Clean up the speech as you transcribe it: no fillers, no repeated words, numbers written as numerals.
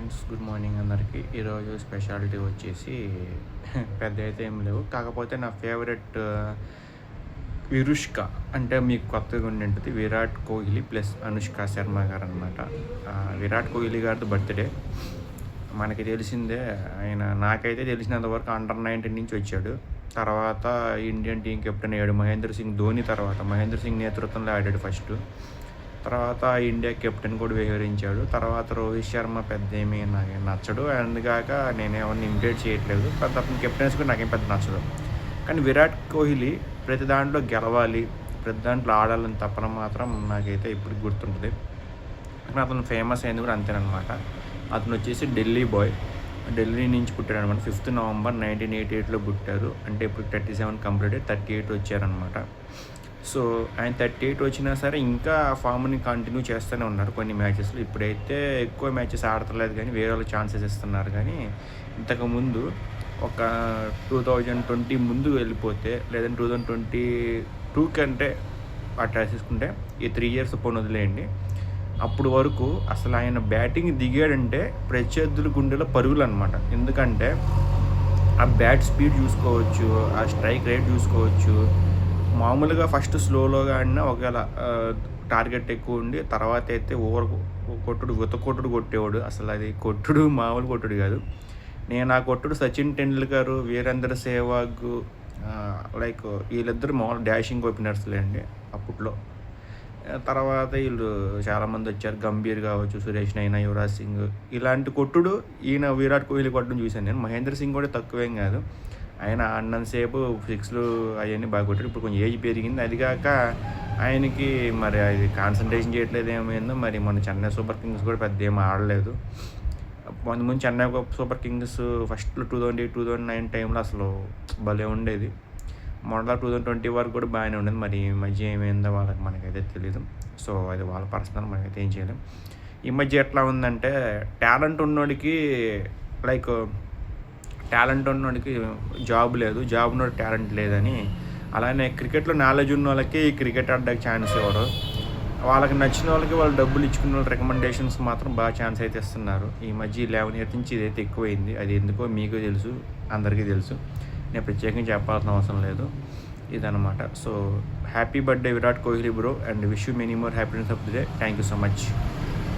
Friends, good morning అందరికీ. ఈరోజు speciality వచ్చేసి పెద్ద అయితే ఏం లేవు. కాకపోతే నా ఫేవరెట్ విరుష్క అంటే మీకు కొత్తగా ఉండి ఉంటుంది. విరాట్ కోహ్లీ ప్లస్ అనుష్క శర్మ గారు అనమాట. విరాట్ కోహ్లీ గారిది బర్త్డే మనకి తెలిసిందే. ఆయన నాకైతే తెలిసినంత వరకు అండర్-19 నుంచి వచ్చాడు. తర్వాత ఇండియన్ టీం కెప్టెన్ అయ్యాడు. మహేంద్ర సింగ్ ధోని తర్వాత మహేంద్ర సింగ్ నేతృత్వంలో ఆడాడు ఫస్ట్. తర్వాత ఇండియా కెప్టెన్ కూడా వ్యవహరించాడు. తర్వాత రోహిత్ శర్మ పెద్ద ఏమీ నాకు నచ్చడు. అందుకాక నేనేమన్నా ఇమిటేట్ చేయట్లేదు. పెద్ద అతని కెప్టెన్స్ కూడా నాకేం పెద్ద నచ్చదు. కానీ విరాట్ కోహ్లీ ప్రతి దాంట్లో గెలవాలి, ప్రతి దాంట్లో ఆడాలని తపన మాత్రం నాకైతే ఇప్పుడు గుర్తుంటుంది. కానీ అతను ఫేమస్ అయింది కూడా అంతేనమాట. అతను వచ్చేసి ఢిల్లీ బాయ్. ఢిల్లీ నుంచి పుట్టాడు అనమాట. 5th November 1988లో పుట్టారు. అంటే ఇప్పుడు 37 కంప్లీట్ అయ్యి 38 వచ్చారనమాట. సో ఆయన 38 వచ్చినా సరే ఇంకా ఫామ్ని కంటిన్యూ చేస్తూనే ఉన్నారు కొన్ని మ్యాచెస్లో. ఇప్పుడైతే ఎక్కువ మ్యాచెస్ ఆడతలేదు కానీ వేరే వాళ్ళకి ఛాన్సెస్ ఇస్తున్నారు. కానీ ఇంతకుముందు ఒక 2020 ముందు వెళ్ళిపోతే, లేదంటే 2022 కంటే అట్లా తీసుకుంటే ఈ 3 years పోనీ వదిలేయండి. అప్పుడు వరకు అసలు ఆయన బ్యాటింగ్ దిగాడంటే ప్రత్యర్థుల గుండెలో పరుగులు అనమాట. ఎందుకంటే ఆ బ్యాట్ స్పీడ్ చూసుకోవచ్చు, ఆ స్ట్రైక్ రేట్ చూసుకోవచ్చు. మామూలుగా ఫస్ట్ స్లోగా ఆడినా ఒకవేళ టార్గెట్ ఎక్కువ ఉండి, తర్వాత అయితే ఓవర్ కొట్టుడు కొట్టేవాడు. అసలు అది కొట్టుడు మామూలు కొట్టుడు కాదు. నేను ఆ కొట్టుడు సచిన్ టెండూల్కర్, వీరేంద్ర సెహ్వాగ్ లైక్ వీళ్ళిద్దరు మామూలు డాషింగ్ ఓపెనర్స్లే అండి అప్పట్లో. తర్వాత వీళ్ళు చాలామంది వచ్చారు. గంభీర్ కావచ్చు, సురేష్ రైనా, యువరాజ్ సింగ్, ఇలాంటి కొట్టుడు ఈయన విరాట్ కోహ్లీ కొట్టడం చూశాను నేను. మహేంద్ర సింగ్ కూడా తక్కువేం కాదు. ఆయన ఆడినంతసేపు 6లు అవన్నీ బాగా కొట్టాడు. ఇప్పుడు కొంచెం ఏజ్ పెరిగింది. అది కాక ఆయనకి మరి అది కాన్సన్ట్రేషన్ చేయట్లేదు ఏమైందో మరి. మన చెన్నై సూపర్ కింగ్స్ కూడా పెద్ద ఏం ఆడలేదు. ముందు చెన్నై సూపర్ కింగ్స్ ఫస్ట్లో 2008, 2009 టైంలో అసలు భలే ఉండేది. మొదట 2020 వరకు కూడా బాగానే ఉండేది. మరి ఈ మధ్య ఏమైందో వాళ్ళకి మనకైతే తెలియదు. సో అది వాళ్ళ పర్సనల్, మనకైతే ఏం చేయలేం. ఈ మధ్య ఎట్లా ఉందంటే టాలెంట్ ఉన్నోడికి జాబ్ లేదు, జాబ్ ఉన్నోడికి టాలెంట్ లేదని. అలానే క్రికెట్లో నాలెడ్జ్ ఉన్న వాళ్ళకి క్రికెట్ ఆడడానికి ఛాన్స్ ఇవ్వరు. వాళ్ళకి నచ్చిన వాళ్ళకి వాళ్ళు డబ్బులు ఇచ్చుకున్న వాళ్ళ రికమెండేషన్స్ మాత్రం బాగా ఛాన్స్ అయితే ఇస్తున్నారు. ఈ మధ్య 11 years నుంచి ఇదైతే ఎక్కువైంది. అది ఎందుకో మీకు తెలుసు, అందరికీ తెలుసు. నేను ప్రత్యేకంగా చెప్పాల్సిన అవసరం లేదు. ఇదనమాట. So happy birthday Virat Kohli bro, and wish you many more happiness of the day. Thank you so much.